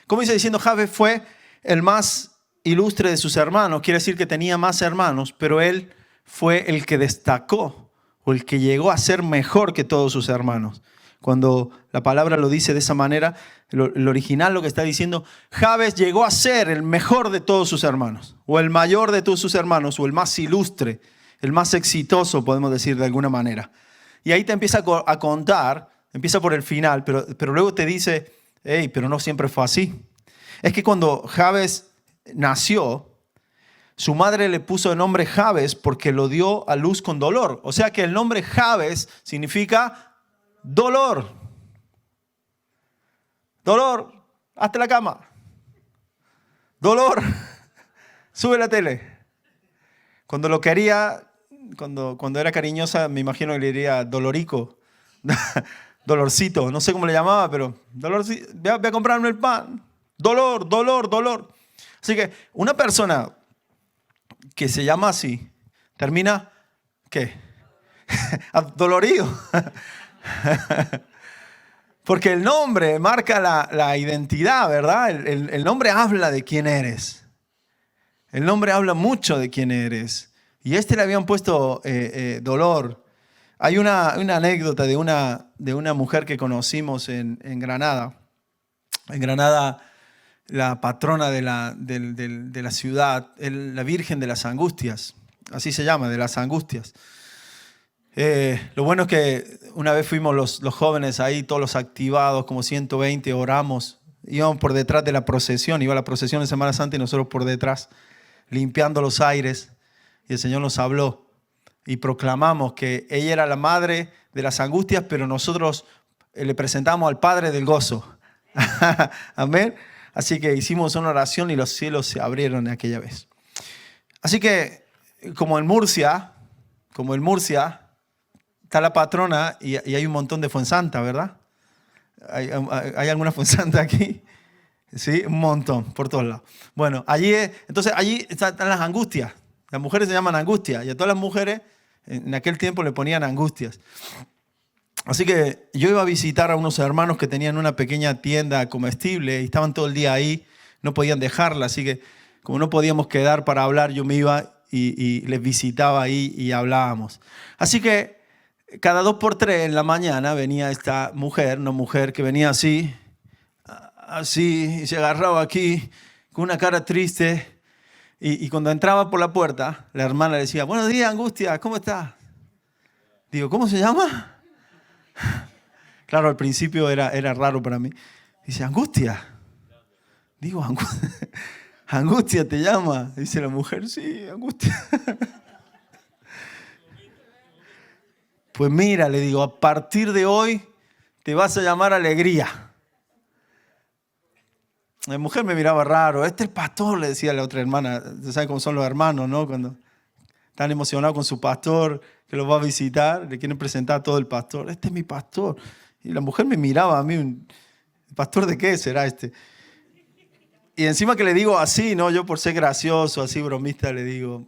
Como dice diciendo, Jabes fue el más ilustre de sus hermanos. Quiere decir que tenía más hermanos, pero él fue el que destacó o el que llegó a ser mejor que todos sus hermanos. Cuando la palabra lo dice de esa manera, el original lo que está diciendo, Jabes llegó a ser el mejor de todos sus hermanos, o el mayor de todos sus hermanos, o el más ilustre, el más exitoso, podemos decir de alguna manera. Y ahí te empieza a contar, empieza por el final, pero luego te dice, hey, pero no siempre fue así. Es que cuando Jabes nació, su madre le puso el nombre Jabes porque lo dio a luz con dolor. O sea que el nombre Jabes significa dolor. Dolor, hazte la cama. Dolor, sube la tele. Cuando lo quería, cuando era cariñosa, me imagino que le diría dolorico, dolorcito, no sé cómo le llamaba, pero dolorcito, voy a comprarme el pan. Dolor, dolor, dolor. Así que una persona que se llama así, termina, ¿qué? Dolorido. Porque el nombre marca la identidad, ¿verdad? El nombre habla de quién eres. El nombre habla mucho de quién eres. Y le habían puesto dolor. Hay una anécdota de una mujer que conocimos en Granada. En Granada la patrona de la ciudad, la Virgen de las Angustias, así se llama, de las Angustias. Lo bueno es que una vez fuimos los jóvenes ahí, todos los activados, como 120, oramos, íbamos por detrás de la procesión, iba la procesión en Semana Santa y nosotros por detrás, limpiando los aires, y el Señor nos habló y proclamamos que ella era la madre de las angustias, pero nosotros le presentamos al Padre del gozo. Amén. Así que hicimos una oración y los cielos se abrieron aquella vez. Así que, como en Murcia, está la patrona y hay un montón de Fuensanta, ¿verdad? ¿Hay alguna Fuensanta aquí? Sí, un montón, por todos lados. Bueno, allí están las angustias. Las mujeres se llaman angustias y a todas las mujeres en aquel tiempo le ponían angustias. Así que yo iba a visitar a unos hermanos que tenían una pequeña tienda comestible y estaban todo el día ahí, no podían dejarla, así que como no podíamos quedar para hablar, yo me iba y les visitaba ahí y hablábamos. Así que cada 2 por 3 en la mañana venía esta mujer, una mujer que venía así, y se agarraba aquí con una cara triste. Y cuando entraba por la puerta, la hermana le decía, buenos días, Angustia, ¿cómo estás? Digo, ¿cómo se llama? Claro, al principio era raro para mí. Dice, Angustia. Digo, Angustia te llama. Dice la mujer, sí, Angustia. Pues mira, le digo, a partir de hoy te vas a llamar Alegría. La mujer me miraba raro. Este es el pastor, le decía a la otra hermana. Usted sabe cómo son los hermanos, ¿no? Cuando están emocionados con su pastor, que los va a visitar, le quieren presentar a todo el pastor. Este es mi pastor. Y la mujer me miraba a mí. ¿El pastor de qué será este? Y encima que le digo así, ¿no? Yo por ser gracioso, así bromista, le digo,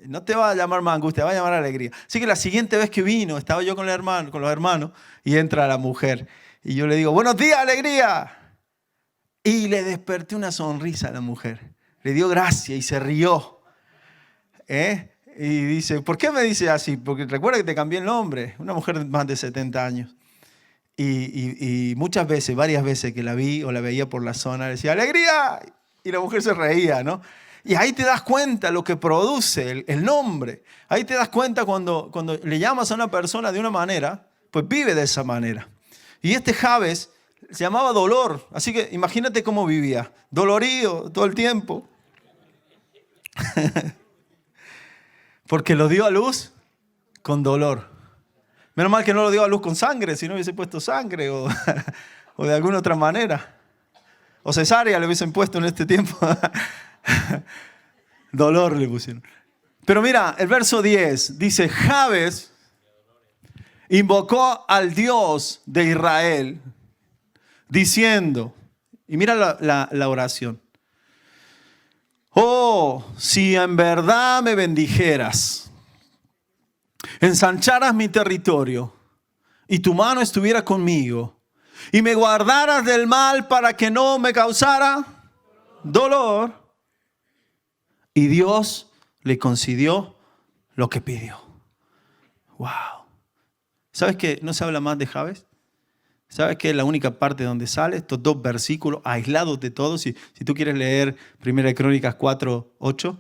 no te va a llamar más Angustia, va a llamar Alegría. Así que la siguiente vez que vino, estaba yo con los hermanos, y entra la mujer. Y yo le digo, buenos días, Alegría. Y le desperté una sonrisa a la mujer. Le dio gracia y se rió. Y dice, ¿por qué me dice así? Porque recuerda que te cambié el nombre. Una mujer de más de 70 años. Y muchas veces, varias veces que la vi o la veía por la zona, le decía, ¡Alegría! Y la mujer se reía, ¿no? Y ahí te das cuenta lo que produce el nombre. Ahí te das cuenta cuando le llamas a una persona de una manera, pues vive de esa manera. Y este Jabes se llamaba Dolor, así que imagínate cómo vivía, dolorido todo el tiempo. Porque lo dio a luz con dolor. Menos mal que no lo dio a luz con sangre, si no hubiese puesto sangre o de alguna otra manera. O cesárea le hubiesen puesto en este tiempo. Dolor le pusieron. Pero mira, el verso 10 dice, Jabes invocó al Dios de Israel, diciendo, y mira la oración, oh, si en verdad me bendijeras, ensancharas mi territorio y tu mano estuviera conmigo y me guardaras del mal para que no me causara dolor. Y Dios le concedió lo que pidió. Wow. ¿Sabes que no se habla más de Jabes? ¿Sabes que es la única parte donde sale? Estos 2 versículos aislados de todos. Si tú quieres leer 1 Crónicas 4:8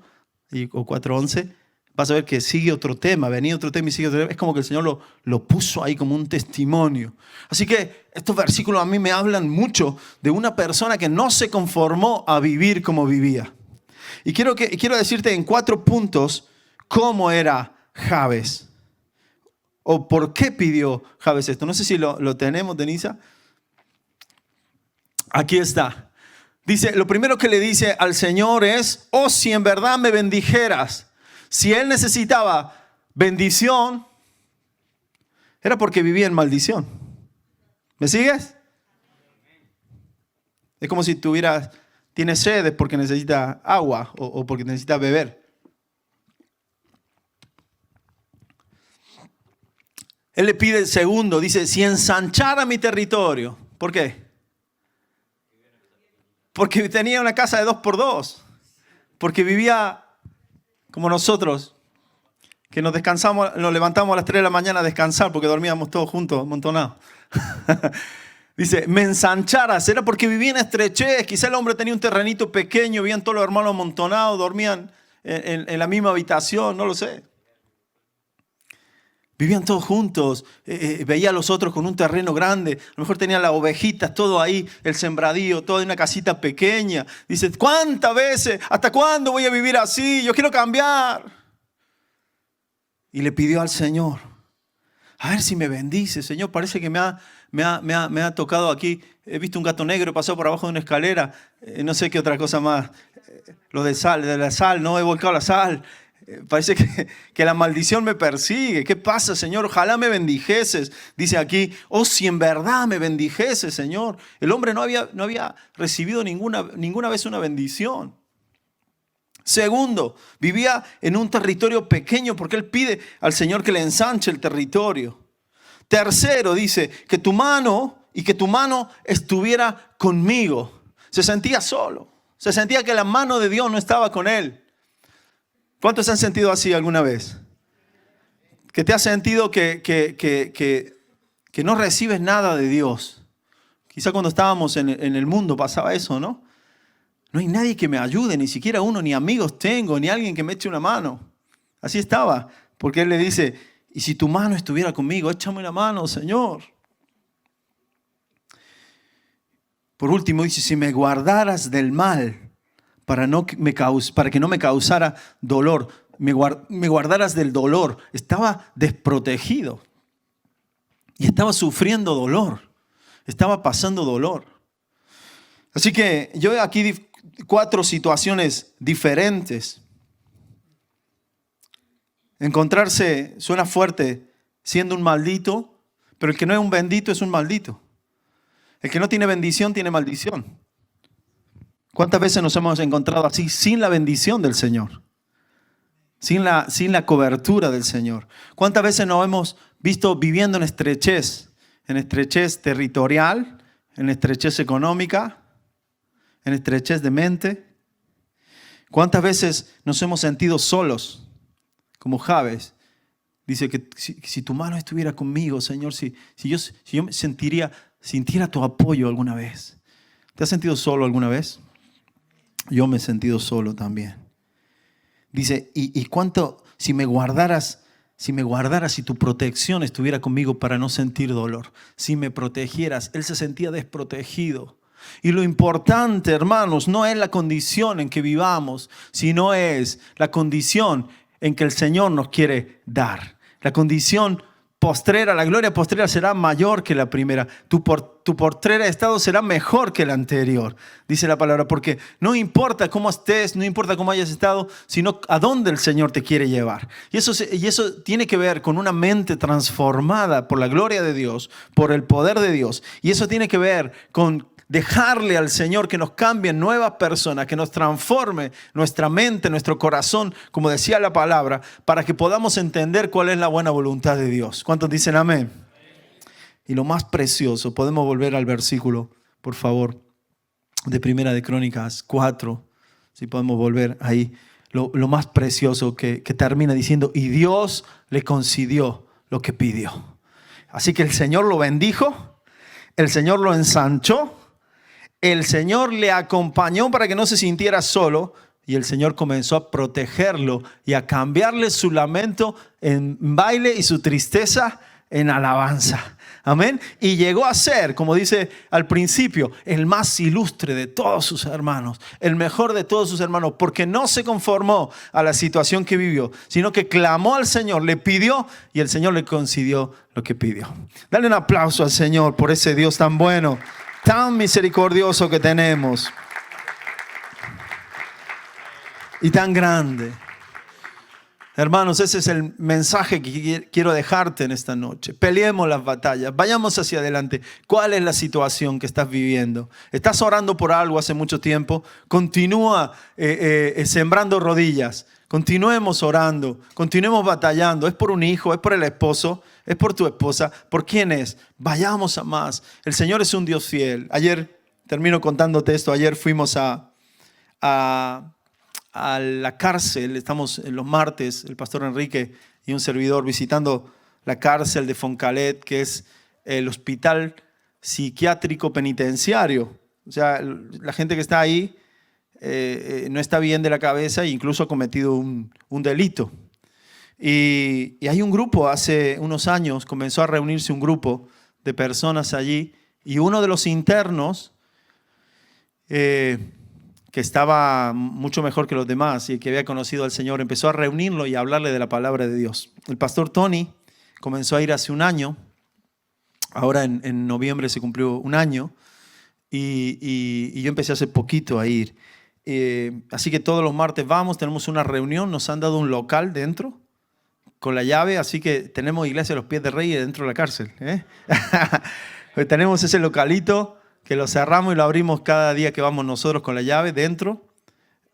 o 4:11, vas a ver que sigue otro tema, venía otro tema y sigue otro tema. Es como que el Señor lo puso ahí como un testimonio. Así que estos versículos a mí me hablan mucho de una persona que no se conformó a vivir como vivía. Y quiero decirte en 4 puntos cómo era Jabes. ¿O por qué pidió Jabes esto? No sé si lo tenemos, Denisa. Aquí está. Dice, lo primero que le dice al Señor es, oh, si en verdad me bendijeras. Si él necesitaba bendición, era porque vivía en maldición. ¿Me sigues? Es como si tienes sed porque necesita agua o porque necesita beber. Él le pide el segundo, dice, si ensanchara mi territorio. ¿Por qué? Porque tenía una casa de 2 por 2. Porque vivía como nosotros, que nos levantamos a las 3 de la mañana a descansar porque dormíamos todos juntos, amontonados. Dice, me ensancharas. Era porque vivía en estrechez. Quizá el hombre tenía un terrenito pequeño, vivían todos los hermanos amontonados, dormían en la misma habitación, no lo sé. Vivían todos juntos, veía a los otros con un terreno grande, a lo mejor tenían las ovejitas, todo ahí, el sembradío, todo en una casita pequeña. Dice, ¿cuántas veces? ¿Hasta cuándo voy a vivir así? Yo quiero cambiar. Y le pidió al Señor, a ver si me bendice, Señor, parece que me ha tocado aquí. He visto un gato negro pasar por abajo de una escalera, no sé qué otra cosa más. Lo de la sal, no he volcado la sal. Parece que la maldición me persigue. ¿Qué pasa, Señor? Ojalá me bendijeses. Dice aquí, oh, si en verdad me bendijeses, Señor. El hombre no había recibido ninguna vez una bendición. Segundo, vivía en un territorio pequeño porque él pide al Señor que le ensanche el territorio. Tercero, dice, que tu mano estuviera conmigo. Se sentía solo. Se sentía que la mano de Dios no estaba con él. ¿Cuántos se han sentido así alguna vez? Que te has sentido que no recibes nada de Dios. Quizá cuando estábamos en el mundo pasaba eso, ¿no? No hay nadie que me ayude, ni siquiera uno, ni amigos tengo, ni alguien que me eche una mano. Así estaba, porque él le dice, y si tu mano estuviera conmigo, échame una mano, Señor. Por último dice, si me guardaras del mal, para que no me causara dolor, me guardaras del dolor. Estaba desprotegido y estaba sufriendo dolor, estaba pasando dolor. Así que yo veo aquí 4 situaciones diferentes. Encontrarse suena fuerte siendo un maldito, pero el que no es un bendito es un maldito. El que no tiene bendición tiene maldición. ¿Cuántas veces nos hemos encontrado así sin la bendición del Señor? Sin la cobertura del Señor. ¿Cuántas veces nos hemos visto viviendo en estrechez territorial, en estrechez económica, en estrechez de mente? ¿Cuántas veces nos hemos sentido solos, como Jabes? Dice que si tu mano estuviera conmigo, Señor, si yo sintiera tu apoyo alguna vez. ¿Te has sentido solo alguna vez? Yo me he sentido solo también. Dice, ¿y cuánto si me guardaras, si tu protección estuviera conmigo para no sentir dolor? Si me protegieras. Él se sentía desprotegido. Y lo importante, hermanos, no es la condición en que vivamos, sino es la condición en que el Señor nos quiere dar. La condición postrera, la gloria postrera será mayor que la primera. Tu postrera estado será mejor que el anterior, dice la palabra, porque no importa cómo estés, no importa cómo hayas estado, sino a dónde el Señor te quiere llevar. Y eso tiene que ver con una mente transformada por la gloria de Dios, por el poder de Dios. Y eso tiene que ver con dejarle al Señor que nos cambie en nuevas personas, que nos transforme nuestra mente, nuestro corazón, como decía la palabra, para que podamos entender cuál es la buena voluntad de Dios. ¿Cuántos dicen amén? Y lo más precioso, podemos volver al versículo, por favor, de Primera de Crónicas 4, si podemos volver ahí, lo más precioso que termina diciendo, y Dios le concedió lo que pidió. Así que el Señor lo bendijo, el Señor lo ensanchó, el Señor le acompañó para que no se sintiera solo y el Señor comenzó a protegerlo y a cambiarle su lamento en baile y su tristeza en alabanza. Amén. Y llegó a ser, como dice al principio, el más ilustre de todos sus hermanos, el mejor de todos sus hermanos, porque no se conformó a la situación que vivió, sino que clamó al Señor, le pidió y el Señor le concedió lo que pidió. Dale un aplauso al Señor por ese Dios tan bueno, tan misericordioso que tenemos y tan grande. Hermanos, ese es el mensaje que quiero dejarte en esta noche. Peleemos las batallas, vayamos hacia adelante. ¿Cuál es la situación que estás viviendo? ¿Estás orando por algo hace mucho tiempo? Continúa sembrando rodillas. Continuemos orando, continuemos batallando. Es por un hijo, es por el esposo, es por tu esposa. ¿Por quién es? Vayamos a más. El Señor es un Dios fiel. Ayer, termino contándote esto, ayer fuimos a la cárcel, estamos en los martes, el pastor Enrique y un servidor visitando la cárcel de Foncalet, que es el hospital psiquiátrico penitenciario. O sea, la gente que está ahí no está bien de la cabeza e incluso ha cometido un delito. Y hay un grupo, hace unos años comenzó a reunirse un grupo de personas allí y uno de los internos, que estaba mucho mejor que los demás y que había conocido al Señor, empezó a reunirlo y a hablarle de la palabra de Dios. El pastor Tony comenzó a ir hace un año, ahora en noviembre se cumplió un año, y yo empecé hace poquito a ir. Así que todos los martes vamos, tenemos una reunión, nos han dado un local dentro con la llave, así que tenemos iglesia a los pies del rey dentro de la cárcel. Pues tenemos ese localito que lo cerramos y lo abrimos cada día que vamos nosotros con la llave dentro.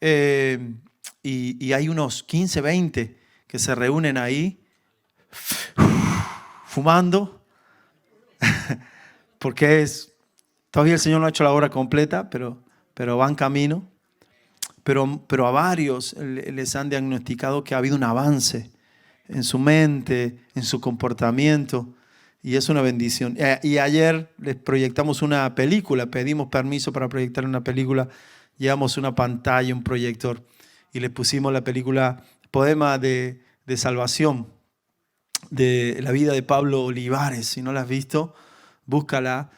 Y hay unos 15, 20 que se reúnen ahí fumando, porque todavía el Señor no ha hecho la obra completa, pero van camino. Pero a varios les han diagnosticado que ha habido un avance en su mente, en su comportamiento, y es una bendición. Y ayer les proyectamos una película, pedimos permiso para proyectar una película, llevamos una pantalla, un proyector, y les pusimos la película Poema de Salvación, de la vida de Pablo Olivares. Si no la has visto, búscala.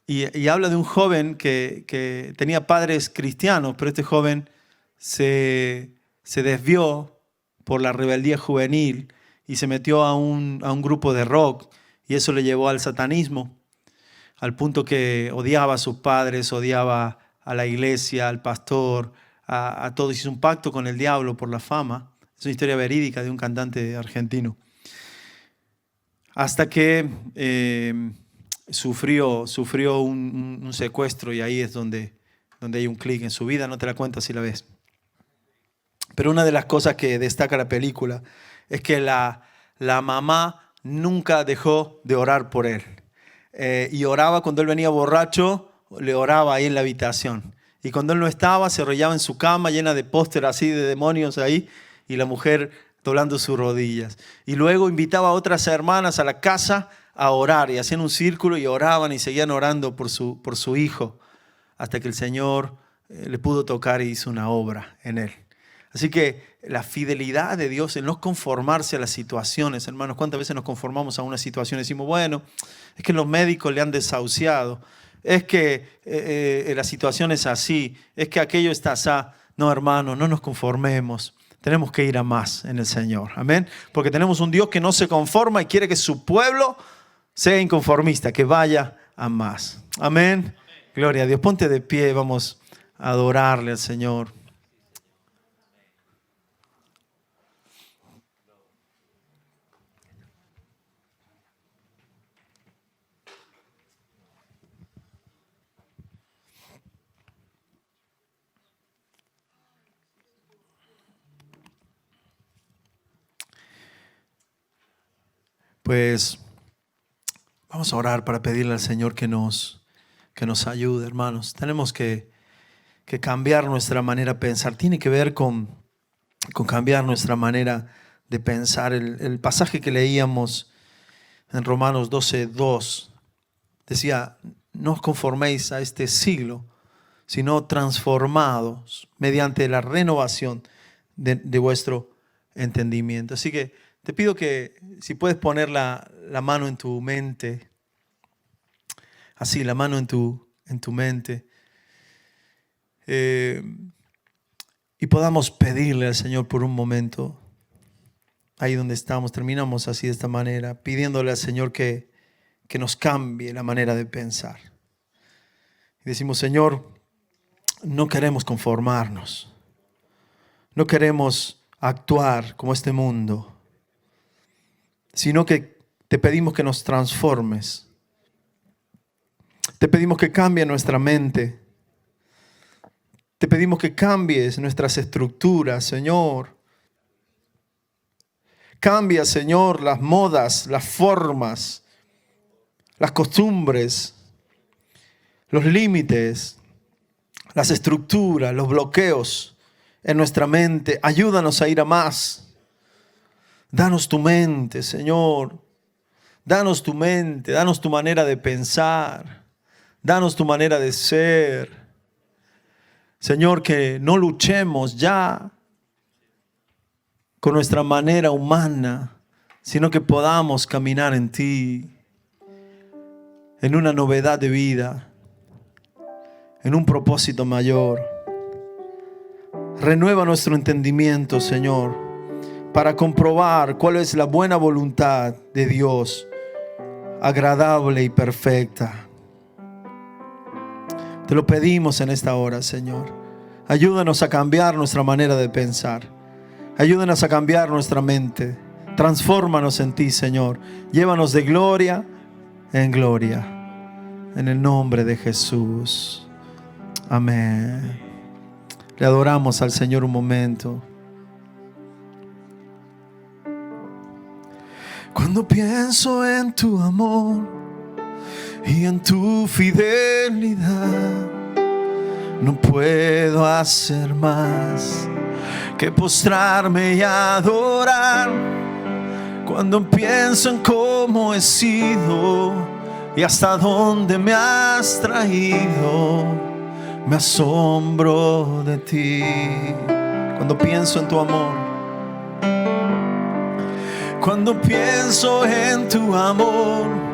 Y habla de un joven que tenía padres cristianos, pero este joven se desvió por la rebeldía juvenil y se metió a un grupo de rock, y eso le llevó al satanismo, al punto que odiaba a sus padres, odiaba a la iglesia, al pastor, a todos. Hizo un pacto con el diablo por la fama. Es una historia verídica de un cantante argentino. Hasta que sufrió un secuestro, y ahí es donde hay un clic en su vida. No te la cuento si la ves. Pero una de las cosas que destaca la película es que la mamá nunca dejó de orar por él. Y oraba cuando él venía borracho, le oraba ahí en la habitación. Y cuando él no estaba, se arrollaba en su cama llena de póster así de demonios ahí, y la mujer doblando sus rodillas. Y luego invitaba a otras hermanas a la casa a orar, y hacían un círculo y oraban y seguían orando por su hijo, hasta que el Señor le pudo tocar y hizo una obra en él. Así que la fidelidad de Dios, el no conformarse a las situaciones, hermanos. ¿Cuántas veces nos conformamos a una situación y decimos, bueno, es que los médicos le han desahuciado, es que la situación es así, es que aquello está así? No, hermanos, no nos conformemos. Tenemos que ir a más en el Señor. Amén. Porque tenemos un Dios que no se conforma y quiere que su pueblo sea inconformista, que vaya a más. Amén. Gloria a Dios. Ponte de pie, vamos a adorarle al Señor. Pues vamos a orar para pedirle al Señor que nos ayude, hermanos. Tenemos que cambiar nuestra manera de pensar. Tiene que ver con cambiar nuestra manera de pensar. El pasaje que leíamos en Romanos 12:2 decía, no os conforméis a este siglo, sino transformados mediante la renovación de vuestro entendimiento. Así que te pido que si puedes poner la mano en tu mente, así, la mano en tu mente, y podamos pedirle al Señor por un momento, ahí donde estamos, terminamos así de esta manera, pidiéndole al Señor que nos cambie la manera de pensar. Y decimos, Señor, no queremos conformarnos, no queremos actuar como este mundo, sino que te pedimos que nos transformes. Te pedimos que cambie nuestra mente. Te pedimos que cambies nuestras estructuras, Señor. Cambia, Señor, las modas, las formas, las costumbres, los límites, las estructuras, los bloqueos en nuestra mente. Ayúdanos a ir a más. Danos tu mente, Señor. Danos tu mente, danos tu manera de pensar. Danos tu manera de ser. Señor, que no luchemos ya con nuestra manera humana, sino que podamos caminar en ti, en una novedad de vida, en un propósito mayor. Renueva nuestro entendimiento, Señor, para comprobar cuál es la buena voluntad de Dios, agradable y perfecta. Te lo pedimos en esta hora, Señor. Ayúdanos a cambiar nuestra manera de pensar. Ayúdanos a cambiar nuestra mente. Transfórmanos en ti, Señor. Llévanos de gloria en gloria. En el nombre de Jesús. Amén. Le adoramos al Señor un momento. Cuando pienso en tu amor y en tu fidelidad, no puedo hacer más que postrarme y adorar. Cuando pienso en cómo he sido y hasta dónde me has traído, me asombro de ti. Cuando pienso en tu amor, cuando pienso en tu amor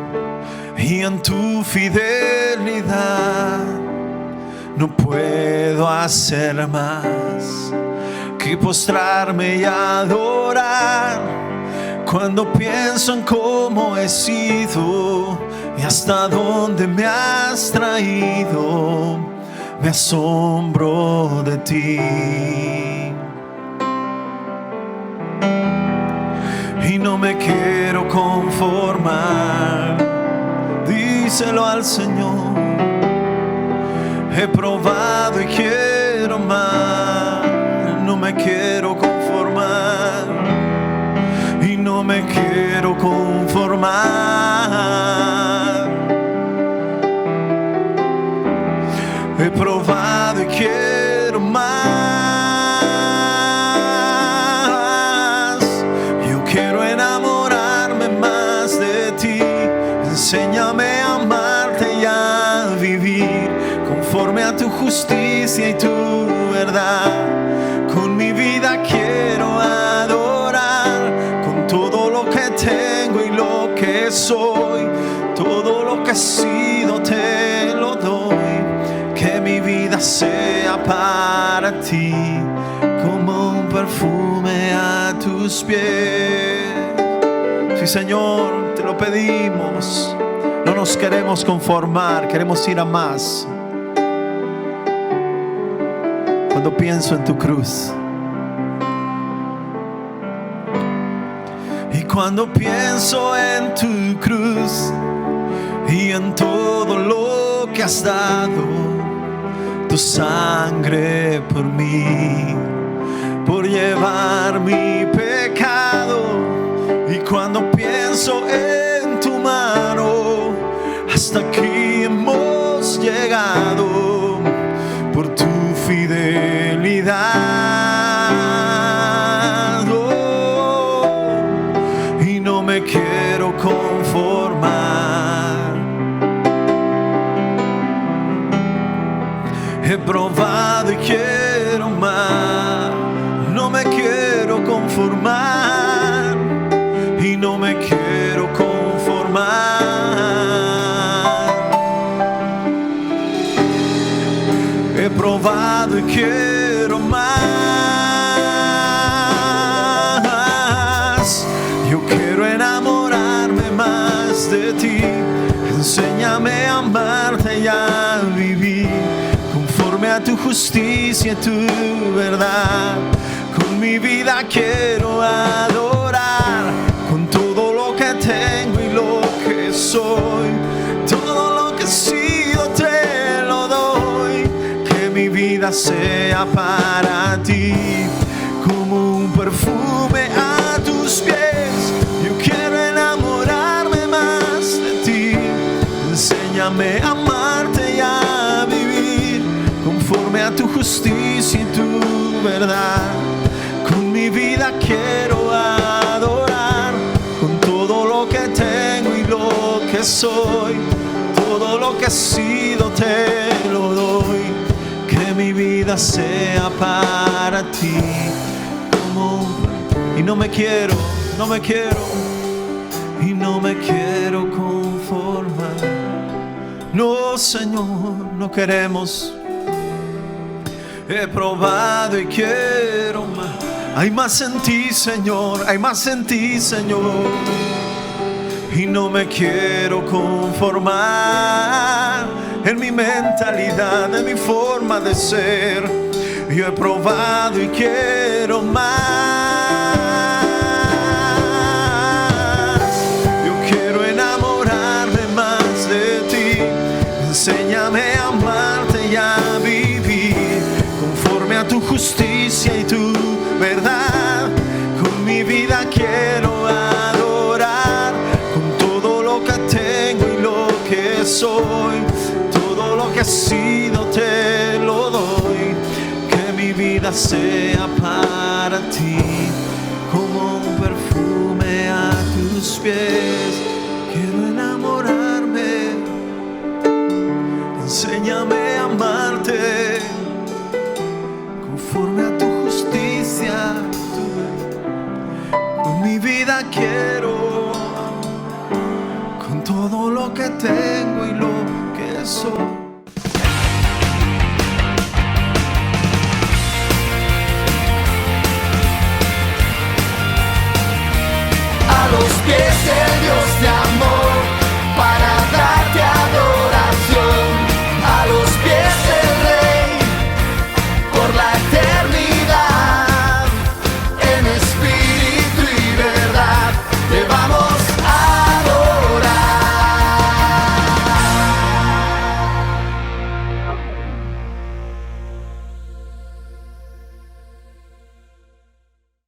y en tu fidelidad, no puedo hacer más que postrarme y adorar. Cuando pienso en cómo he sido y hasta dónde me has traído, me asombro de ti. Y no me quiero conformar. Díselo al Señor. He probado y quiero más. No me quiero conformar. Y no me quiero conformar. He probado y quiero más. Yo quiero enamorarme más de ti. Enséñame a amarte y a vivir conforme a tu justicia y tu verdad. Con mi vida quiero adorar, con todo lo que tengo y lo que soy, todo lo que he sido te lo doy. Que mi vida sea para ti como un perfume a tus pies. Sí, Señor, te lo pedimos. No nos queremos conformar, queremos ir a más. Cuando pienso en tu cruz y cuando pienso en tu cruz y en todo lo que has dado, tu sangre por mí, por llevar mi pecado. Y cuando pienso en tu mano, hasta aquí hemos llegado por tu fidelidad. Oh, y no me quiero conformar. He probado y quiero más. No me quiero conformar. Y no me quiero conformar. He probado y quiero más. Yo quiero enamorarme más de ti. Enséñame a amarte y a vivir conforme a tu justicia y tu verdad. Con mi vida quiero adorar, con todo lo que tengo y lo que soy, todo lo que he sido te lo doy. Que mi vida sea para ti como un perfume a tus pies. Yo quiero enamorarme más de ti. Enséñame a amarte y a vivir conforme a tu justicia y tu verdad. Con mi vida quiero adorar, con todo lo que tengo y lo que soy, todo lo que he sido te lo doy. Que mi vida sea para ti. Y no me quiero, y no me quiero conformar. No, Señor, no queremos. He probado y quiero más. Hay más en ti, Señor, hay más en ti, Señor. Y no me quiero conformar en mi mentalidad, en mi forma de ser. Yo he probado y quiero más. Yo quiero enamorarme más de ti. Enséñame a amarte y a vivir conforme a tu justicia y tu verdad. Con mi vida quiero adorar, con todo lo que tengo y lo que soy. Todo lo que he sido te lo doy. Que mi vida sea para ti, como un perfume a tus pies. Quiero enamorarme, enséñame a amarte conforme a tu justicia. Con mi vida quiero, con todo lo que tengo y lo que soy. A los pies del Dios de amor.